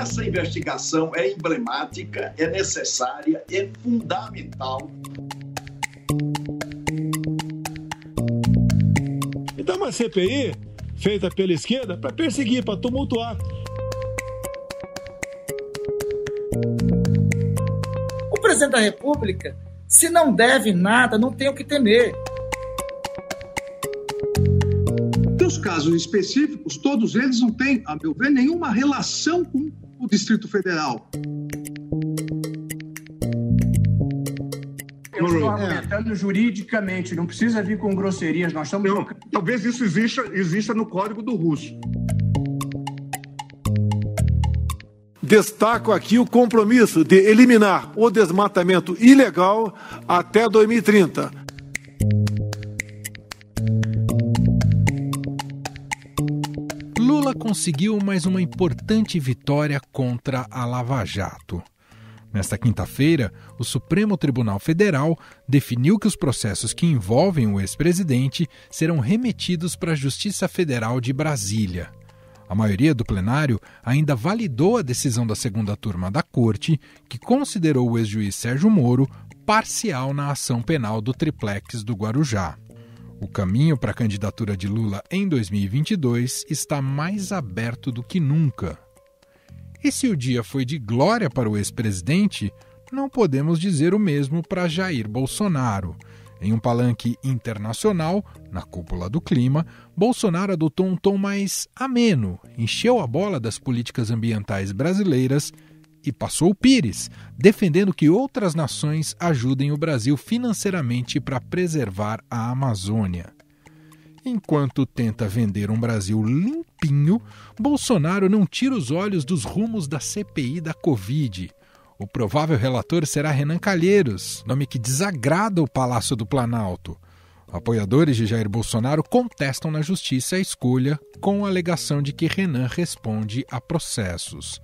essa investigação é emblemática, é necessária, é fundamental. Então, uma CPI feita pela esquerda para perseguir, para tumultuar. O presidente da República, se não deve nada, não tem o que temer. Os casos específicos, todos eles não têm, a meu ver, nenhuma relação com o Distrito Federal. Eu estou argumentando juridicamente, não precisa vir com grosserias, nós estamos... Talvez isso exista no Código do Russo. Destaco aqui o compromisso de eliminar o desmatamento ilegal até 2030. Lula conseguiu mais uma importante vitória contra a Lava Jato. Nesta quinta-feira, o Supremo Tribunal Federal definiu que os processos que envolvem o ex-presidente serão remetidos para a Justiça Federal de Brasília. A maioria do plenário ainda validou a decisão da segunda turma da Corte, que considerou o ex-juiz Sérgio Moro parcial na ação penal do triplex do Guarujá. O caminho para a candidatura de Lula em 2022 está mais aberto do que nunca. E se o dia foi de glória para o ex-presidente, não podemos dizer o mesmo para Jair Bolsonaro. Em um palanque internacional, na cúpula do clima, Bolsonaro adotou um tom mais ameno, encheu a bola das políticas ambientais brasileiras e passou o pires, defendendo que outras nações ajudem o Brasil financeiramente para preservar a Amazônia. Enquanto tenta vender um Brasil limpinho, Bolsonaro não tira os olhos dos rumos da CPI da Covid. O provável relator será Renan Calheiros, nome que desagrada o Palácio do Planalto. Apoiadores de Jair Bolsonaro contestam na justiça a escolha com a alegação de que Renan responde a processos.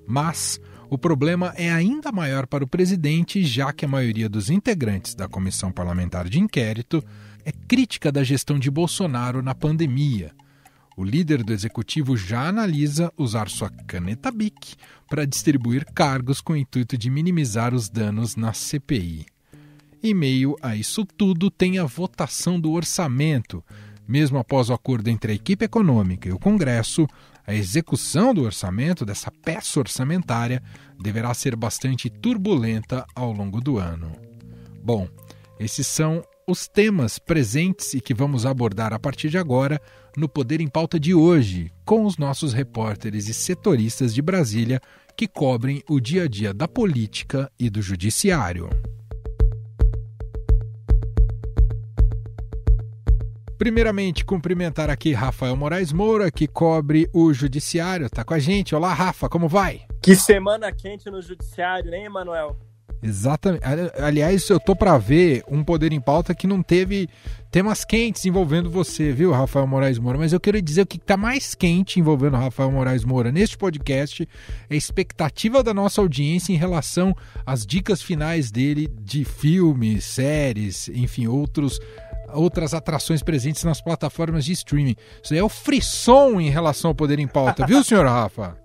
Mas o problema é ainda maior para o presidente, já que a maioria dos integrantes da Comissão Parlamentar de Inquérito é crítica da gestão de Bolsonaro na pandemia. O líder do executivo já analisa usar sua caneta BIC para distribuir cargos com o intuito de minimizar os danos na CPI. Em meio a isso tudo, tem a votação do orçamento. Mesmo após o acordo entre a equipe econômica e o Congresso, a execução do orçamento, dessa peça orçamentária, deverá ser bastante turbulenta ao longo do ano. Bom, esses são os temas presentes e que vamos abordar a partir de agora no Poder em Pauta de hoje, com os nossos repórteres e setoristas de Brasília que cobrem o dia a dia da política e do judiciário. Primeiramente, cumprimentar aqui Rafael Moraes Moura, que cobre o judiciário. Tá com a gente. Olá, Rafa, como vai? Que semana quente no judiciário, hein, Emanuel? Exatamente. Aliás, eu tô para ver um Poder em Pauta que não teve temas quentes envolvendo você, viu, Rafael Moraes Moura? Mas eu quero dizer o que está mais quente envolvendo o Rafael Moraes Moura neste podcast é a expectativa da nossa audiência em relação às dicas finais dele de filmes, séries, enfim, outras atrações presentes nas plataformas de streaming. Isso aí é o frisson em relação ao Poder em Pauta, viu, senhor Rafa?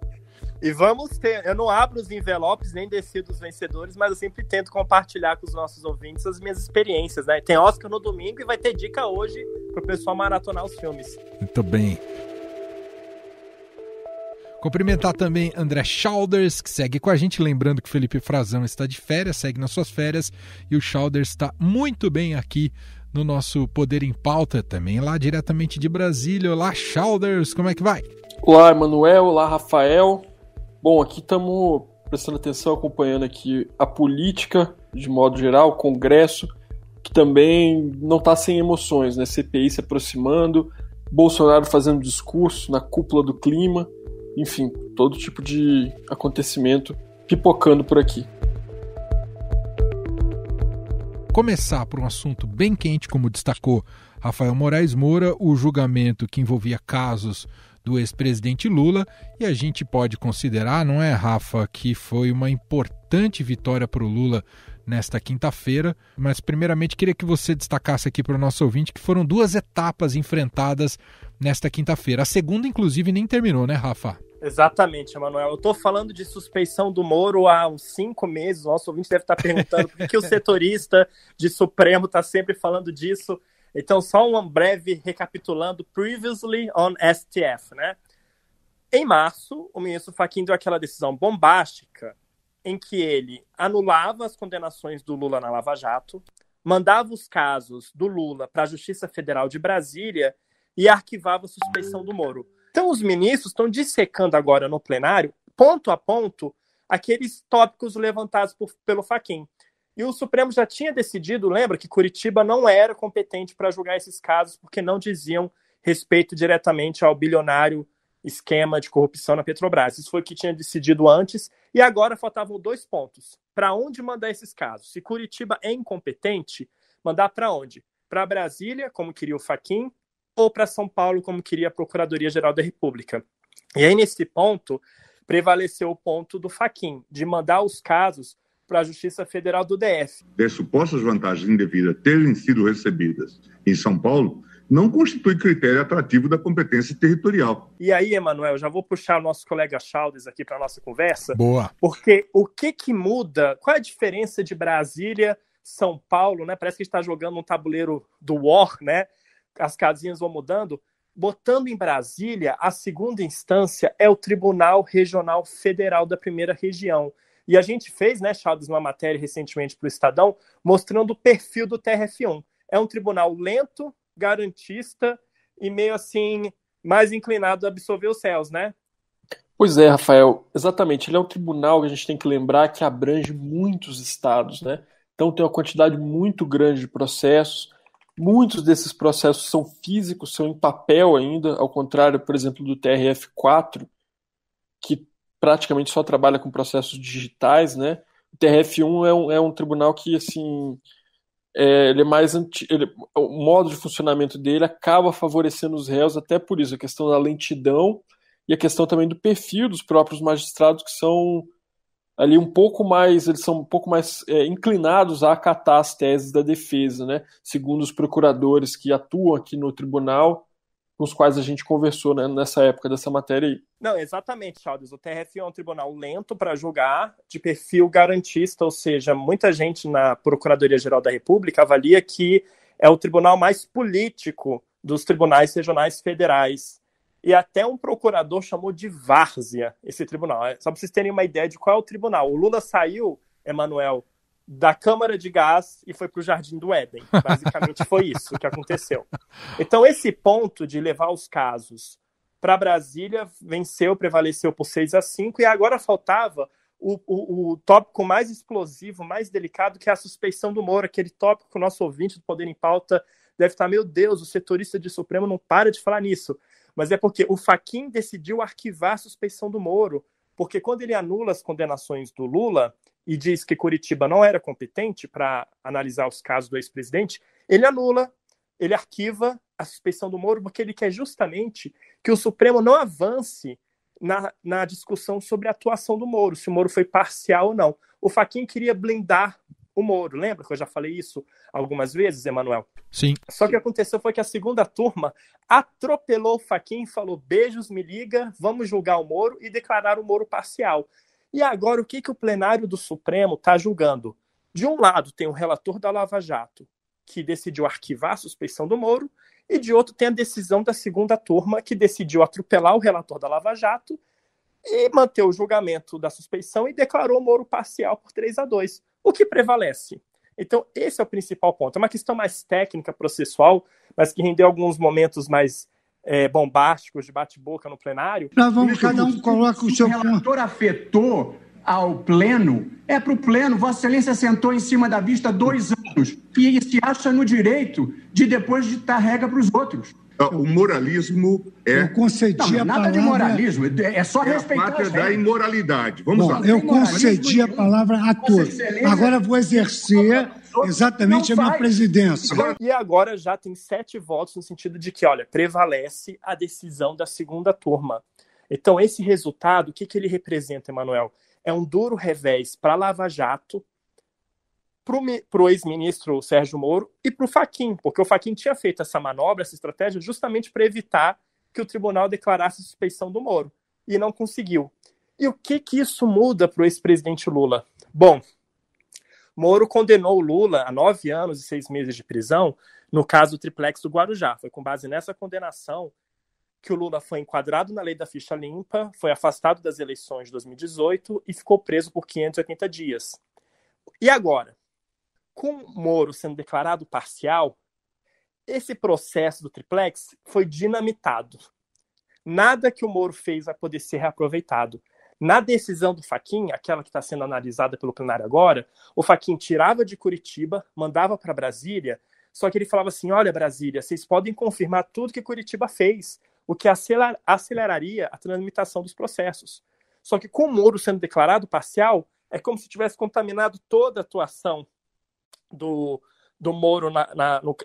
E vamos ter, eu não abro os envelopes nem decido os vencedores, mas eu sempre tento compartilhar com os nossos ouvintes as minhas experiências, né? Tem Oscar no domingo e vai ter dica hoje pro pessoal maratonar os filmes. Muito bem. Cumprimentar também André Schauders, que segue com a gente, lembrando que o Felipe Frazão está de férias, segue nas suas férias, e o Schauders está muito bem aqui no nosso Poder em Pauta, também lá diretamente de Brasília. Olá, Schauders, como é que vai? Olá, Emanuel, olá, Rafael. Bom, aqui estamos prestando atenção, acompanhando aqui a política, de modo geral, o Congresso, que também não está sem emoções, né? CPI se aproximando, Bolsonaro fazendo discurso na cúpula do clima, enfim, todo tipo de acontecimento pipocando por aqui. Começar por um assunto bem quente, como destacou Rafael Moraes Moura, o julgamento que envolvia casos do ex-presidente Lula, e a gente pode considerar, não é, Rafa, que foi uma importante vitória para o Lula nesta quinta-feira, mas primeiramente queria que você destacasse aqui para o nosso ouvinte que foram 2 etapas enfrentadas nesta quinta-feira. A segunda, inclusive, nem terminou, né, Rafa? Exatamente, Emanuel. Eu estou falando de suspeição do Moro há uns 5 meses. O nosso ouvinte deve estar perguntando por que o setorista de Supremo está sempre falando disso. Então, só um breve recapitulando. Previously on STF, né? Em março, o ministro Fachin deu aquela decisão bombástica em que ele anulava as condenações do Lula na Lava Jato, mandava os casos do Lula para a Justiça Federal de Brasília e arquivava a suspeição do Moro. Então, os ministros estão dissecando agora no plenário, ponto a ponto, aqueles tópicos levantados pelo Fachin. E o Supremo já tinha decidido, lembra, que Curitiba não era competente para julgar esses casos porque não diziam respeito diretamente ao bilionário esquema de corrupção na Petrobras. Isso foi o que tinha decidido antes, e agora faltavam 2 pontos. Para onde mandar esses casos? Se Curitiba é incompetente, mandar para onde? Para Brasília, como queria o Fachin, ou para São Paulo, como queria a Procuradoria-Geral da República. E aí, nesse ponto, prevaleceu o ponto do Fachin, de mandar os casos para a Justiça Federal do DF. De supostas vantagens indevidas terem sido recebidas em São Paulo, não constitui critério atrativo da competência territorial. E aí, Emanuel, já vou puxar o nosso colega Chaldes aqui para a nossa conversa. Boa. Porque o que muda, qual é a diferença de Brasília, São Paulo, né? Parece que a gente está jogando um tabuleiro do War, né? As casinhas vão mudando. Botando em Brasília, a segunda instância é o Tribunal Regional Federal da Primeira Região. E a gente fez, né, Chaldes, uma matéria recentemente para o Estadão, mostrando o perfil do TRF1. É um tribunal lento, garantista e meio assim, mais inclinado a absorver os réus, né? Pois é, Rafael, exatamente. Ele é um tribunal que a gente tem que lembrar que abrange muitos estados, né? Então tem uma quantidade muito grande de processos. Muitos desses processos são físicos, são em papel ainda, ao contrário, por exemplo, do TRF4, que praticamente só trabalha com processos digitais, né? O TRF1 é um tribunal que, assim, ele é mais o modo de funcionamento dele acaba favorecendo os réus, até por isso, a questão da lentidão e a questão também do perfil dos próprios magistrados, que são ali eles são um pouco mais inclinados a acatar as teses da defesa, né? Segundo os procuradores que atuam aqui no tribunal, com os quais a gente conversou, né, nessa época dessa matéria aí. Não, exatamente, Chaldes. O TRF é um tribunal lento para julgar, de perfil garantista, ou seja, muita gente na Procuradoria-Geral da República avalia que é o tribunal mais político dos tribunais regionais federais. E até um procurador chamou de várzea esse tribunal. Só para vocês terem uma ideia de qual é o tribunal. O Lula saiu, Emanuel, da Câmara de Gás e foi para o Jardim do Éden. Basicamente foi isso que aconteceu. Então esse ponto de levar os casos para Brasília prevaleceu por 6-5, e agora faltava o tópico mais explosivo, mais delicado, que é a suspeição do Moro, aquele tópico que o nosso ouvinte do Poder em Pauta deve estar, meu Deus, o setorista de Supremo não para de falar nisso. Mas é porque o Fachin decidiu arquivar a suspeição do Moro, porque quando ele anula as condenações do Lula e diz que Curitiba não era competente para analisar os casos do ex-presidente, ele anula, ele arquiva a suspeição do Moro, porque ele quer justamente que o Supremo não avance na discussão sobre a atuação do Moro, se o Moro foi parcial ou não. O Fachin queria blindar o Moro, lembra que eu já falei isso algumas vezes, Emanuel? Sim. Só que o que aconteceu foi que a segunda turma atropelou o Fachin e falou: beijos, me liga, vamos julgar o Moro, e declarar o Moro parcial. E agora o que o plenário do Supremo está julgando? De um lado tem o relator da Lava Jato, que decidiu arquivar a suspeição do Moro, e de outro tem a decisão da segunda turma, que decidiu atropelar o relator da Lava Jato e manter o julgamento da suspeição e declarou o Moro parcial por 3-2. O que prevalece? Então, esse é o principal ponto. É uma questão mais técnica, processual, mas que rendeu alguns momentos mais bombásticos de bate-boca no plenário. Nós vamos, cada um coloca o seu... Se o relator afetou ao pleno, é para o pleno. Vossa Excelência sentou em cima da vista 2 anos e se acha no direito de depois ditar regra para os outros. O moralismo Eu concedi a nada palavra... de moralismo, é só é a respeitar pátria as da regras. imoralidade. Vamos lá. Eu concedi a palavra a todos. Agora vou exercer exatamente a minha presidência. E agora já tem 7 votos no sentido de que, olha, prevalece a decisão da segunda turma. Então, esse resultado, o que ele representa, Emanuel? É um duro revés para a Lava Jato, para o ex-ministro Sérgio Moro e para o Fachin, porque o Fachin tinha feito essa manobra, essa estratégia, justamente para evitar que o tribunal declarasse suspeição do Moro. e não conseguiu. E o que isso muda para o ex-presidente Lula? Bom, Moro condenou Lula a 9 anos e 6 meses de prisão no caso do triplex do Guarujá. Foi com base nessa condenação que o Lula foi enquadrado na lei da ficha limpa, foi afastado das eleições de 2018 e ficou preso por 580 dias. E agora, com Moro sendo declarado parcial, esse processo do triplex foi dinamitado. Nada que o Moro fez vai poder ser reaproveitado. Na decisão do Fachin, aquela que está sendo analisada pelo plenário agora, o Fachin tirava de Curitiba, mandava para Brasília, só que ele falava assim, olha, Brasília, vocês podem confirmar tudo que Curitiba fez, o que aceleraria a tramitação dos processos. Só que com o Moro sendo declarado parcial, é como se tivesse contaminado toda a atuação do Moro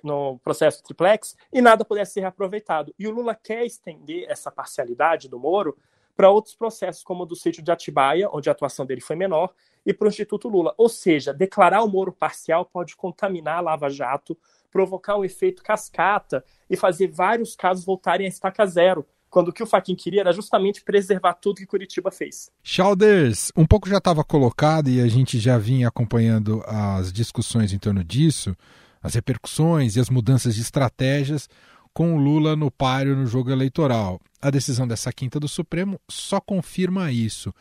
no processo triplex e nada pudesse ser reaproveitado. E o Lula quer estender essa parcialidade do Moro para outros processos, como o do sítio de Atibaia, onde a atuação dele foi menor, e para o Instituto Lula. Ou seja, declarar o Moro parcial pode contaminar a Lava Jato, provocar um efeito cascata e fazer vários casos voltarem a estaca zero, quando o que o Fachin queria era justamente preservar tudo que Curitiba fez. Chalders, um pouco já estava colocado e a gente já vinha acompanhando as discussões em torno disso, as repercussões e as mudanças de estratégias com o Lula no páreo no jogo eleitoral. A decisão dessa quinta do Supremo só confirma isso.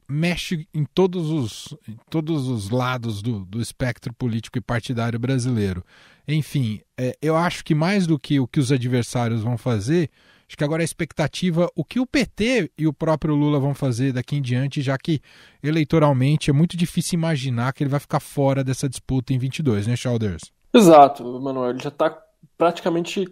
Mexe em todos os lados do espectro político e partidário brasileiro. Enfim, eu acho que mais do que o que os adversários vão fazer, acho que agora a expectativa, o que o PT e o próprio Lula vão fazer daqui em diante, já que eleitoralmente é muito difícil imaginar que ele vai ficar fora dessa disputa em 22, né, Chalders? Exato, Manuel. Ele já está praticamente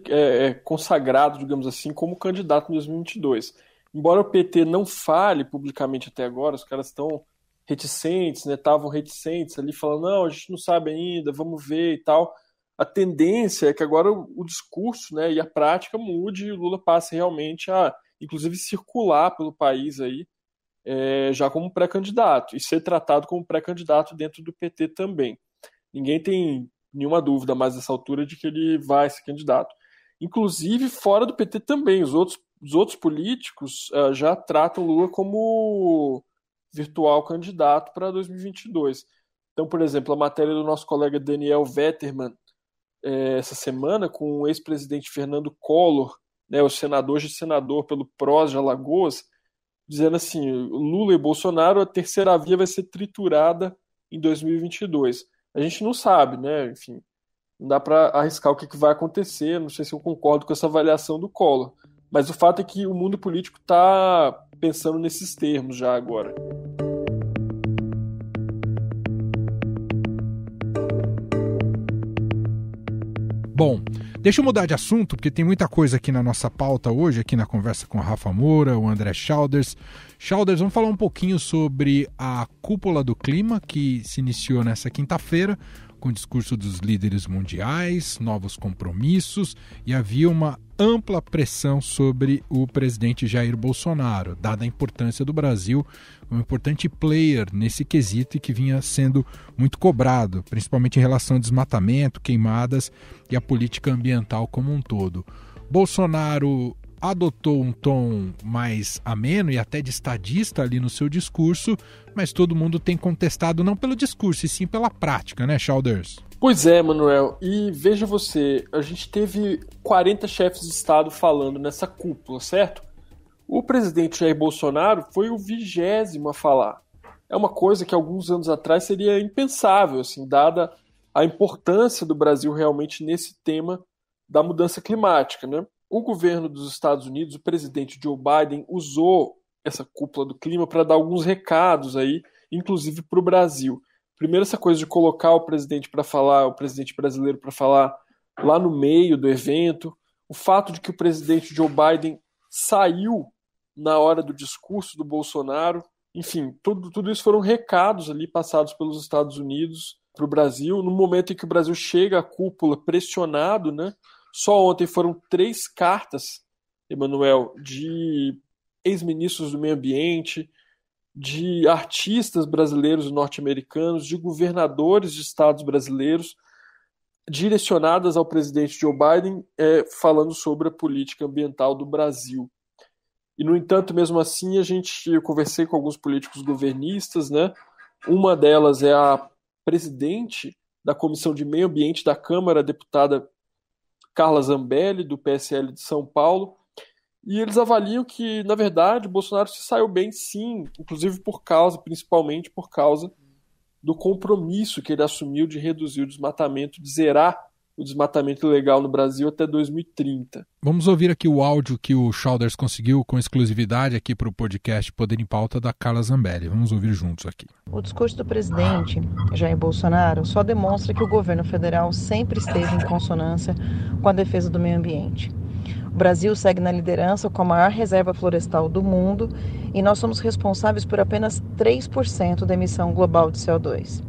consagrado, digamos assim, como candidato em 2022. Embora o PT não fale publicamente até agora, os caras estão reticentes, né? Estavam reticentes ali, falando, não, a gente não sabe ainda, vamos ver e tal. A tendência é que agora o discurso, né, e a prática mude e o Lula passe realmente a, inclusive, circular pelo país aí, já como pré-candidato, e ser tratado como pré-candidato dentro do PT também. Ninguém tem nenhuma dúvida mais nessa altura de que ele vai ser candidato. Inclusive, fora do PT também, os outros políticos já tratam Lula como virtual candidato para 2022. Então, por exemplo, a matéria do nosso colega Daniel Vetterman, essa semana, com o ex-presidente Fernando Collor, né, o senador pelo PROS de Alagoas, dizendo assim, Lula e Bolsonaro, a terceira via vai ser triturada em 2022. A gente não sabe, né? Enfim, não dá para arriscar o que vai acontecer, não sei se eu concordo com essa avaliação do Collor. Mas o fato é que o mundo político está pensando nesses termos já agora. Bom, deixa eu mudar de assunto, porque tem muita coisa aqui na nossa pauta hoje, aqui na conversa com o Rafa Moura, o André Chalders. Chalders, vamos falar um pouquinho sobre a Cúpula do Clima, que se iniciou nessa quinta-feira, com o discurso dos líderes mundiais, novos compromissos, e havia uma ampla pressão sobre o presidente Jair Bolsonaro, dada a importância do Brasil, um importante player nesse quesito e que vinha sendo muito cobrado, principalmente em relação ao desmatamento, queimadas e a política ambiental como um todo. Bolsonaro adotou um tom mais ameno e até de estadista ali no seu discurso, mas todo mundo tem contestado não pelo discurso, e sim pela prática, né, Chalders? Pois é, Manuel, e veja você, a gente teve 40 chefes de Estado falando nessa cúpula, certo? O presidente Jair Bolsonaro foi o 20º a falar. É uma coisa que alguns anos atrás seria impensável, assim, dada a importância do Brasil realmente nesse tema da mudança climática, né? O governo dos Estados Unidos, o presidente Joe Biden, usou essa cúpula do clima para dar alguns recados aí, inclusive para o Brasil. Primeiro, essa coisa de colocar o presidente para falar, o presidente brasileiro para falar lá no meio do evento, o fato de que o presidente Joe Biden saiu na hora do discurso do Bolsonaro, enfim, tudo isso foram recados ali passados pelos Estados Unidos para o Brasil, no momento em que o Brasil chega à cúpula pressionado, né? Só ontem foram 3 cartas, Emanuel, de ex-ministros do meio ambiente, de artistas brasileiros e norte-americanos, de governadores de estados brasileiros, direcionadas ao presidente Joe Biden, falando sobre a política ambiental do Brasil. E, no entanto, mesmo assim, eu conversei com alguns políticos governistas, né? Uma delas é a presidente da Comissão de Meio Ambiente da Câmara, a deputada Carla Zambelli, do PSL de São Paulo, e eles avaliam que, na verdade, Bolsonaro se saiu bem, sim, inclusive principalmente por causa do compromisso que ele assumiu de reduzir o desmatamento, de zerar o desmatamento ilegal no Brasil até 2030. Vamos ouvir aqui o áudio que o Chalders conseguiu com exclusividade aqui para o podcast Poder em Pauta da Carla Zambelli. Vamos ouvir juntos aqui. O discurso do presidente Jair Bolsonaro só demonstra que o governo federal sempre esteve em consonância com a defesa do meio ambiente. O Brasil segue na liderança com a maior reserva florestal do mundo e nós somos responsáveis por apenas 3% da emissão global de CO2,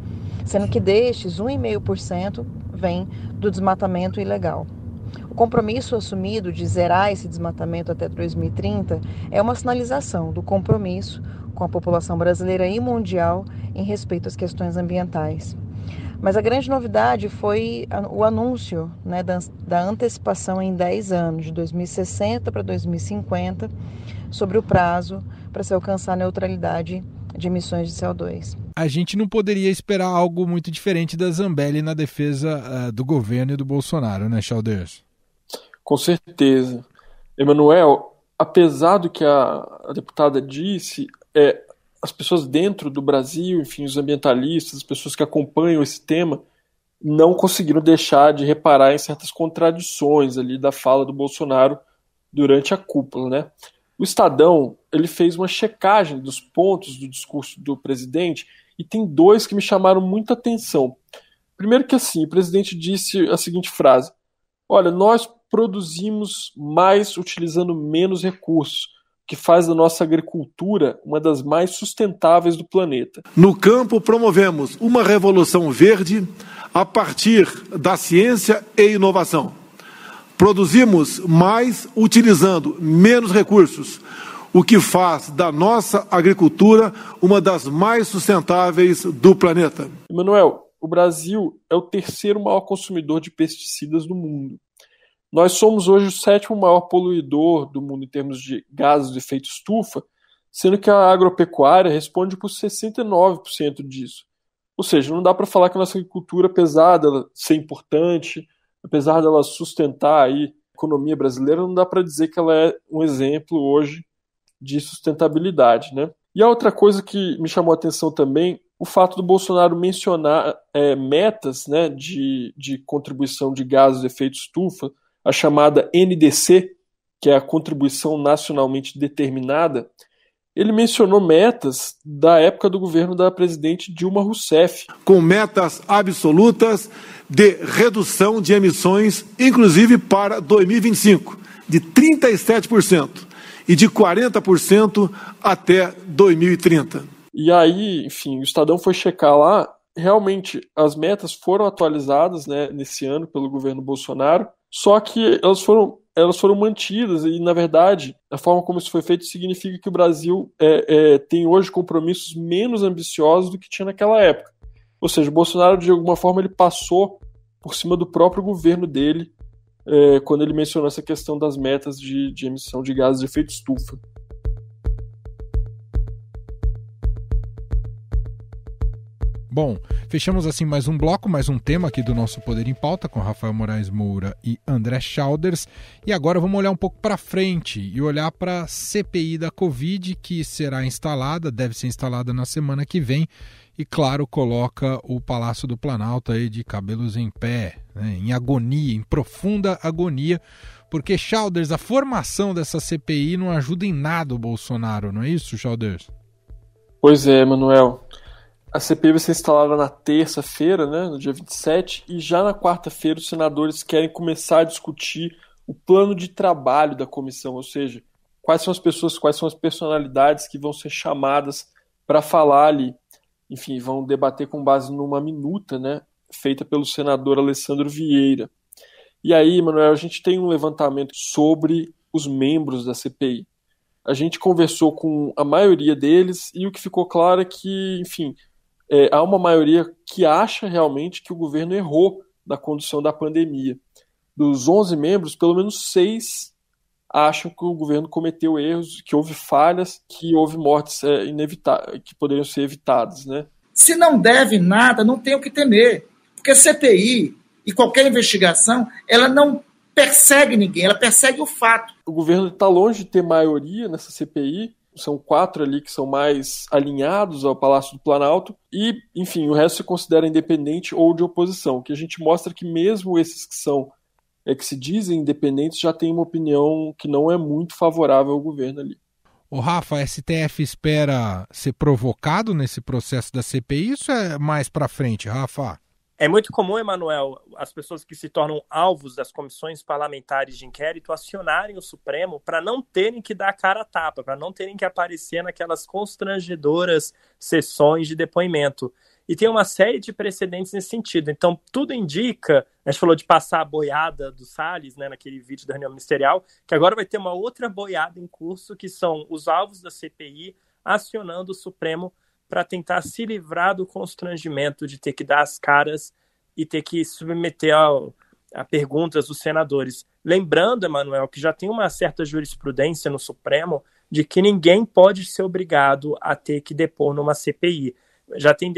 sendo que destes 1,5% vem do desmatamento ilegal. O compromisso assumido de zerar esse desmatamento até 2030 é uma sinalização do compromisso com a população brasileira e mundial em respeito às questões ambientais. Mas a grande novidade foi o anúncio, né, da antecipação em 10 anos, de 2060 para 2050, sobre o prazo para se alcançar a neutralidade de emissões de CO2. A gente não poderia esperar algo muito diferente da Zambelli na defesa do governo e do Bolsonaro, né, Chalders? Com certeza. Emanuel, apesar do que a deputada disse, as pessoas dentro do Brasil, enfim, os ambientalistas, as pessoas que acompanham esse tema, não conseguiram deixar de reparar em certas contradições ali da fala do Bolsonaro durante a cúpula, né? O Estadão, ele fez uma checagem dos pontos do discurso do presidente e tem dois que me chamaram muita atenção. Primeiro que assim, o presidente disse a seguinte frase: olha, nós produzimos mais utilizando menos recursos, que faz da nossa agricultura uma das mais sustentáveis do planeta. No campo, promovemos uma revolução verde a partir da ciência e inovação. Produzimos mais utilizando menos recursos, o que faz da nossa agricultura uma das mais sustentáveis do planeta. Emanuel, o Brasil é o terceiro maior consumidor de pesticidas do mundo. Nós somos hoje o 7º maior poluidor do mundo em termos de gases de efeito estufa, sendo que a agropecuária responde por 69% disso. Ou seja, não dá para falar que a nossa agricultura, apesar dela ser importante, apesar dela sustentar aí a economia brasileira, não dá para dizer que ela é um exemplo hoje de sustentabilidade, né? E a outra coisa que me chamou a atenção também, o fato do Bolsonaro mencionar metas, né, de contribuição de gases de efeito estufa, a chamada NDC, que é a contribuição nacionalmente determinada. Ele mencionou metas da época do governo da presidente Dilma Rousseff. Com metas absolutas de redução de emissões, inclusive para 2025, de 37% e de 40% até 2030. E aí, enfim, o Estadão foi checar lá, realmente as metas foram atualizadas, né, nesse ano pelo governo Bolsonaro, só que elas foram mantidas e, na verdade, a forma como isso foi feito significa que o Brasil tem hoje compromissos menos ambiciosos do que tinha naquela época. Ou seja, o Bolsonaro, de alguma forma, ele passou por cima do próprio governo dele quando ele mencionou essa questão das metas de emissão de gases de efeito estufa. Bom, fechamos assim mais um bloco, mais um tema aqui do nosso Poder em Pauta com Rafael Moraes Moura e André Chalders. E agora vamos olhar um pouco para frente e olhar para a CPI da Covid, que será instalada, deve ser instalada na semana que vem. E, claro, coloca o Palácio do Planalto aí de cabelos em pé, né, em agonia, em profunda agonia, porque, Chalders, a formação dessa CPI não ajuda em nada o Bolsonaro, não é isso, Chalders? Pois é, Manuel. A CPI vai ser instalada na terça-feira, né, no dia 27, e já na quarta-feira os senadores querem começar a discutir o plano de trabalho da comissão, ou seja, quais são as pessoas, quais são as personalidades que vão ser chamadas para falar ali. Enfim, vão debater com base numa minuta, né, feita pelo senador Alessandro Vieira. E aí, Manuel, a gente tem um levantamento sobre os membros da CPI. A gente conversou com a maioria deles e o que ficou claro é que, enfim, há uma maioria que acha realmente que o governo errou na condução da pandemia. Dos 11 membros, pelo menos 6 acham que o governo cometeu erros, que houve falhas, que houve mortes que poderiam ser evitadas, né? Se não deve nada, não tem o que temer. Porque CPI e qualquer investigação, ela não persegue ninguém, ela persegue o fato. O governo está longe de ter maioria nessa CPI, são 4 ali que são mais alinhados ao Palácio do Planalto, e, enfim, o resto se considera independente ou de oposição, que a gente mostra que mesmo esses que se dizem independentes já têm uma opinião que não é muito favorável ao governo ali. Ô Rafa, a STF espera ser provocado nesse processo da CPI? Isso é mais para frente, Rafa? É muito comum, Emanuel, as pessoas que se tornam alvos das comissões parlamentares de inquérito acionarem o Supremo para não terem que dar cara a tapa, para não terem que aparecer naquelas constrangedoras sessões de depoimento. E tem uma série de precedentes nesse sentido. Então, tudo indica, a gente falou de passar a boiada do Salles, né, naquele vídeo da reunião ministerial, que agora vai ter uma outra boiada em curso, que são os alvos da CPI acionando o Supremo para tentar se livrar do constrangimento de ter que dar as caras e ter que submeter a perguntas dos senadores. Lembrando, Emanuel, que já tem uma certa jurisprudência no Supremo de que ninguém pode ser obrigado a ter que depor numa CPI. Já tem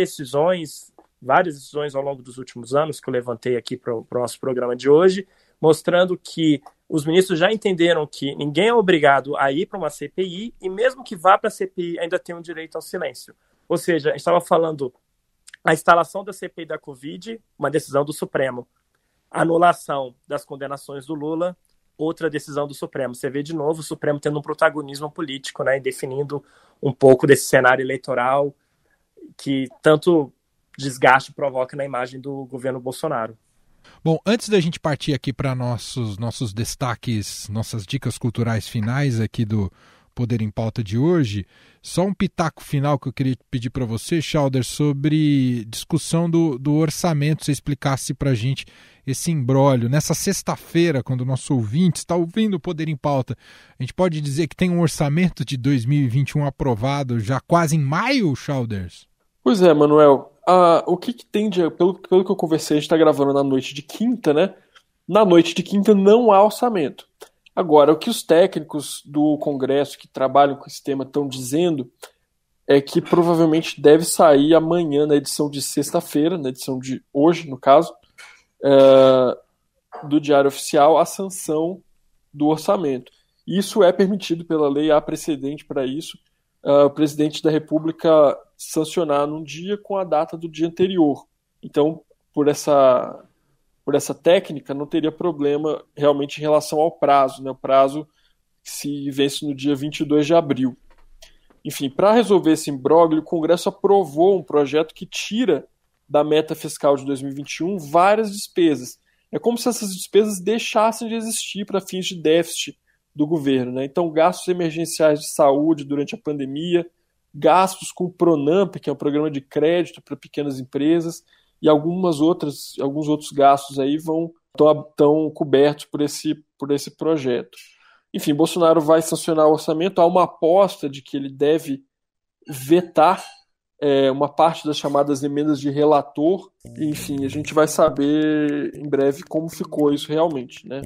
várias decisões ao longo dos últimos anos, que eu levantei aqui para o nosso programa de hoje, mostrando que os ministros já entenderam que ninguém é obrigado a ir para uma CPI e mesmo que vá para a CPI ainda tem um direito ao silêncio. Ou seja, a gente estava falando a instalação da CPI da Covid, uma decisão do Supremo. A anulação das condenações do Lula, outra decisão do Supremo. Você vê de novo o Supremo tendo um protagonismo político, né, e definindo um pouco desse cenário eleitoral que tanto desgaste provoca na imagem do governo Bolsonaro. Bom, antes da gente partir aqui para nossos destaques, nossas dicas culturais finais aqui do Poder em Pauta de hoje, só um pitaco final que eu queria pedir para você, Shalder, sobre discussão do orçamento, você explicasse para a gente esse imbróglio. Nessa sexta-feira, quando o nosso ouvinte está ouvindo o Poder em Pauta, a gente pode dizer que tem um orçamento de 2021 aprovado já quase em maio, Shalders? Pois é, Manuel. O que tem pelo que eu conversei, a gente está gravando na noite de quinta, né? Na noite de quinta não há orçamento. Agora, o que os técnicos do Congresso que trabalham com esse tema estão dizendo é que provavelmente deve sair amanhã, na edição de sexta-feira, na edição de hoje, no caso, do Diário Oficial, a sanção do orçamento. Isso é permitido pela lei, há precedente para isso. O presidente da República sancionar num dia com a data do dia anterior. Então, por essa técnica, não teria problema realmente em relação ao prazo, né? O prazo se vence no dia 22 de abril. Enfim, para resolver esse imbróglio, o Congresso aprovou um projeto que tira da meta fiscal de 2021 várias despesas. É como se essas despesas deixassem de existir para fins de déficit do governo, né? Então, gastos emergenciais de saúde durante a pandemia, gastos com o Pronamp, que é um programa de crédito para pequenas empresas, e alguns outros gastos aí estão cobertos por esse projeto. Enfim, Bolsonaro vai sancionar o orçamento. Há uma aposta de que ele deve vetar uma parte das chamadas emendas de relator. Enfim, a gente vai saber em breve como ficou isso realmente, né?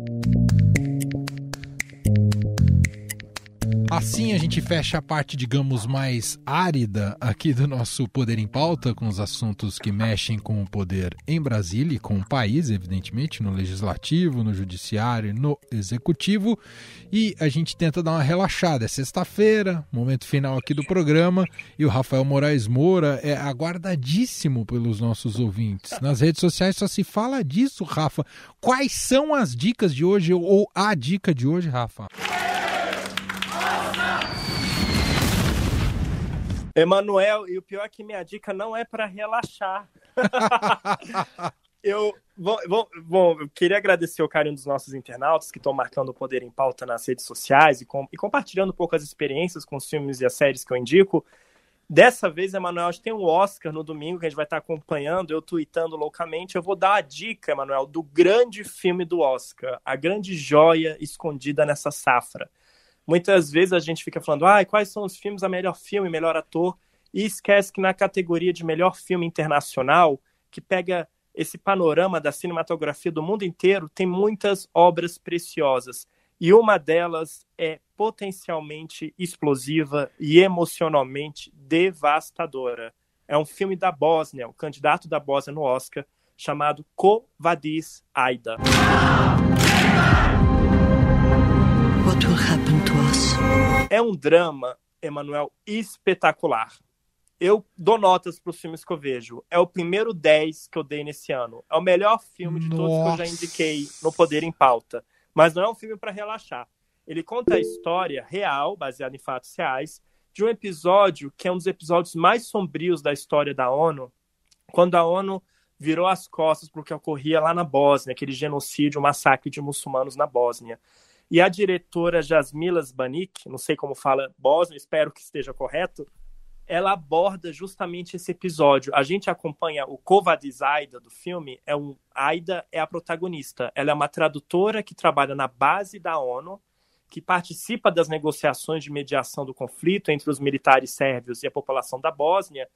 Assim a gente fecha a parte, digamos, mais árida aqui do nosso Poder em Pauta, com os assuntos que mexem com o poder em Brasília e com o país, evidentemente, no Legislativo, no Judiciário e no Executivo. E a gente tenta dar uma relaxada. É sexta-feira, momento final aqui do programa, e o Rafael Moraes Moura é aguardadíssimo pelos nossos ouvintes. Nas redes sociais só se fala disso, Rafa. Quais são as dicas de hoje, ou a dica de hoje, Rafa? Emanuel, e o pior é que minha dica não é para relaxar. Eu queria agradecer o carinho dos nossos internautas que estão marcando o Poder em Pauta nas redes sociais e compartilhando um pouco as experiências com os filmes e as séries que eu indico. Dessa vez, Emanuel, a gente tem um Oscar no domingo que a gente vai estar acompanhando, eu tuitando loucamente. Eu vou dar a dica, Emanuel, do grande filme do Oscar, a grande joia escondida nessa safra. Muitas vezes a gente fica falando, quais são os filmes a melhor filme, melhor ator, e esquece que na categoria de melhor filme internacional, que pega esse panorama da cinematografia do mundo inteiro, tem muitas obras preciosas. E uma delas é potencialmente explosiva e emocionalmente devastadora. É um filme da Bósnia, o candidato da Bósnia no Oscar, chamado Quo Vadis, Aida. What will happen to us? É um drama, Emanuel, espetacular. Eu dou notas para os filmes que eu vejo. É o primeiro 10 que eu dei nesse ano. É o melhor filme de todos que eu já indiquei no Poder em Pauta. Mas não é um filme para relaxar. Ele conta a história real, baseada em fatos reais, de um episódio que é um dos episódios mais sombrios da história da ONU, quando a ONU virou as costas para o que ocorria lá na Bósnia, aquele genocídio, o massacre de muçulmanos na Bósnia. E a diretora Jasmila Zbanic, não sei como fala Bósnia, espero que esteja correto, ela aborda justamente esse episódio. A gente acompanha o Quo Vadis, Aida do filme, Aida é a protagonista. Ela é uma tradutora que trabalha na base da ONU, que participa das negociações de mediação do conflito entre os militares sérvios e a população da Bósnia,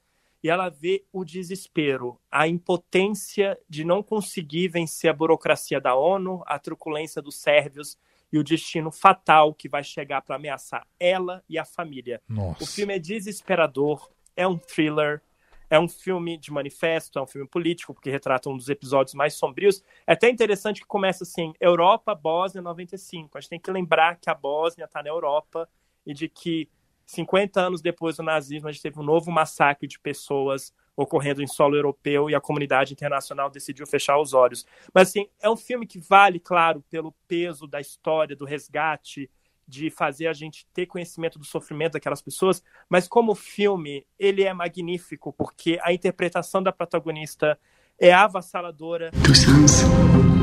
e ela vê o desespero, a impotência de não conseguir vencer a burocracia da ONU, a truculência dos sérvios e o destino fatal que vai chegar para ameaçar ela e a família. Nossa. O filme é desesperador, é um thriller, é um filme de manifesto, é um filme político, porque retrata um dos episódios mais sombrios. É até interessante que começa assim, Europa, Bósnia, 95. A gente tem que lembrar que a Bósnia está na Europa e de que 50 anos depois do nazismo a gente teve um novo massacre de pessoas ocorrendo em solo europeu e a comunidade internacional decidiu fechar os olhos. Mas assim, é um filme que vale, claro, pelo peso da história, do resgate, de fazer a gente ter conhecimento do sofrimento daquelas pessoas, mas como filme, ele é magnífico, porque a interpretação da protagonista é avassaladora. Two sons,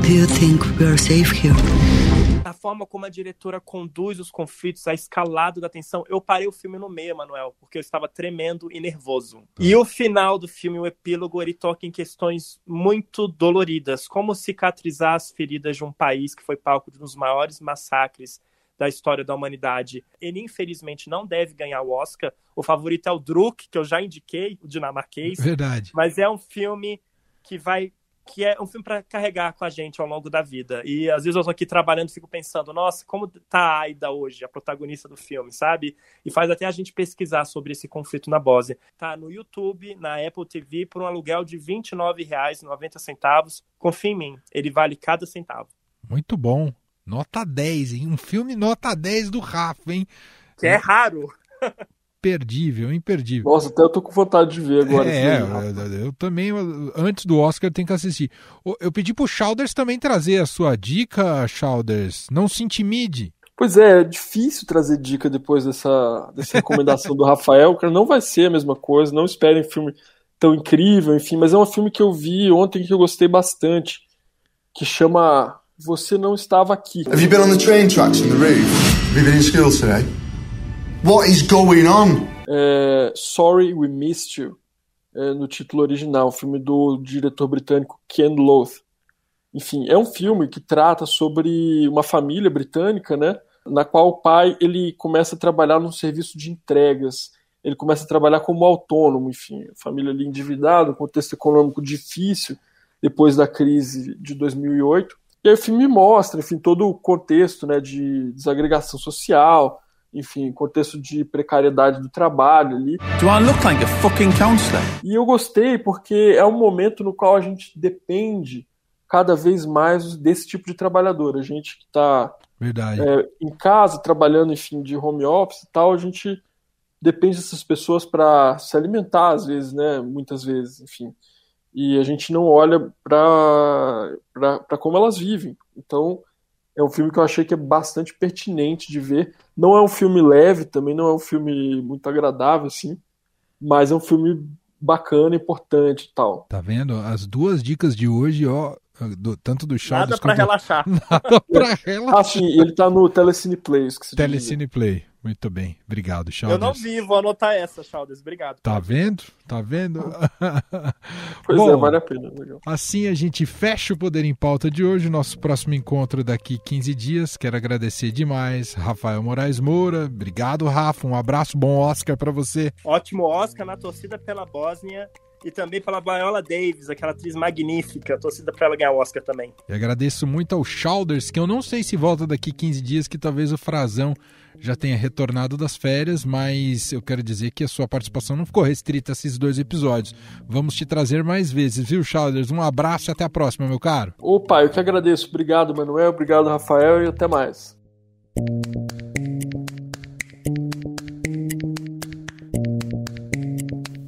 do you think we are safe here? A forma como a diretora conduz os conflitos, a escalada da tensão. Eu parei o filme no meio, Manuel, porque eu estava tremendo e nervoso. E o final do filme, o epílogo, ele toca em questões muito doloridas, como cicatrizar as feridas de um país que foi palco de um dos maiores massacres da história da humanidade. Ele, infelizmente, não deve ganhar o Oscar. O favorito é o Druk, que eu já indiquei, o dinamarquês. Verdade. Mas é um filme que é um filme para carregar com a gente ao longo da vida. E às vezes eu tô aqui trabalhando e fico pensando, nossa, como tá a Aida hoje, a protagonista do filme, sabe? E faz até a gente pesquisar sobre esse conflito na Bósnia. Tá no YouTube, na Apple TV, por um aluguel de R$ 29,90. Confia em mim, ele vale cada centavo. Muito bom. Nota 10, hein? Um filme nota 10 do Rafa, hein? Que é raro. Imperdível. Nossa, até eu tô com vontade de ver agora. Eu também, antes do Oscar, tenho que assistir. Eu pedi pro Chalders também trazer a sua dica, Chalders. Não se intimide. Pois é difícil trazer dica depois dessa recomendação do Rafael, que não vai ser a mesma coisa, não esperem um filme tão incrível, enfim, mas é um filme que eu vi ontem que eu gostei bastante, que chama Você Não Estava Aqui. Have you been on the train tracks on the roof? Have you been in school today? What is going on? Sorry We Missed You, no título original, um filme do diretor britânico Ken Loach. Enfim, é um filme que trata sobre uma família britânica, né, na qual o pai ele começa a trabalhar num serviço de entregas, ele começa a trabalhar como autônomo, enfim, a família ali endividada, um contexto econômico difícil depois da crise de 2008. E aí o filme mostra, enfim, todo o contexto, né, de desagregação social, enfim, contexto de precariedade do trabalho ali. Do I look like a fucking counselor? E eu gostei porque é um momento no qual a gente depende cada vez mais desse tipo de trabalhador. A gente que está em casa, trabalhando, enfim, de home office e tal, a gente depende dessas pessoas para se alimentar, às vezes, né, muitas vezes, enfim. E a gente não olha para como elas vivem. Então, é um filme que eu achei que é bastante pertinente de ver. Não é um filme leve, também não é um filme muito agradável, assim, mas é um filme bacana, importante e tal. Tá vendo? As duas dicas de hoje, ó, tanto do Chalders quanto... relaxar. Nada pra relaxar. Ah, sim, ele tá no Telecine Play. Telecine Play. Muito bem, obrigado, Chalders. Eu não vi, vou anotar essa, Chalders, obrigado. Tá vendo? Tá vendo? Pois Bom, vale a pena. Legal. Assim a gente fecha o Poder em Pauta de hoje, nosso próximo encontro daqui 15 dias. Quero agradecer demais, Rafael Moraes Moura. Obrigado, Rafa, um abraço, bom Oscar pra você. Ótimo Oscar na torcida pela Bósnia e também pela Viola Davis, aquela atriz magnífica, torcida para ela ganhar o Oscar também. E agradeço muito ao Childers, que eu não sei se volta daqui 15 dias, que talvez o Frazão já tenha retornado das férias, mas eu quero dizer que a sua participação não ficou restrita a esses 2 episódios. Vamos te trazer mais vezes, viu, Childers? Um abraço e até a próxima, meu caro. Opa, eu que agradeço. Obrigado, Manuel. Obrigado, Rafael, e até mais.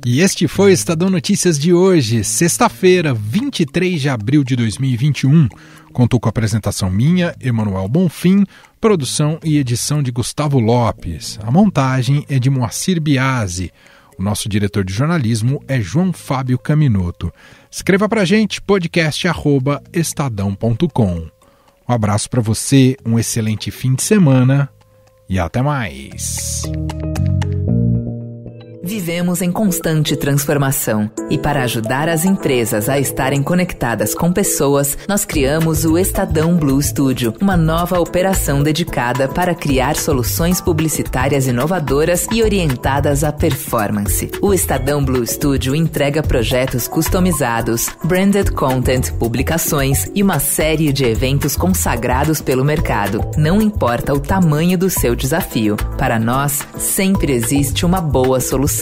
E este foi o Estadão Notícias de hoje, sexta-feira, 23 de abril de 2021. Contou com a apresentação minha, Emanuel Bonfim, produção e edição de Gustavo Lopes. A montagem é de Moacir Biasi. O nosso diretor de jornalismo é João Fábio Caminoto. Escreva pra gente, podcast@estadão.com. Um abraço para você, um excelente fim de semana e até mais. Vivemos em constante transformação e para ajudar as empresas a estarem conectadas com pessoas, nós criamos o Estadão Blue Studio, uma nova operação dedicada para criar soluções publicitárias inovadoras e orientadas à performance. O Estadão Blue Studio entrega projetos customizados, branded content, publicações e uma série de eventos consagrados pelo mercado. Não importa o tamanho do seu desafio, para nós sempre existe uma boa solução.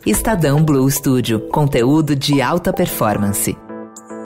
Estadão Blue Studio, conteúdo de alta performance.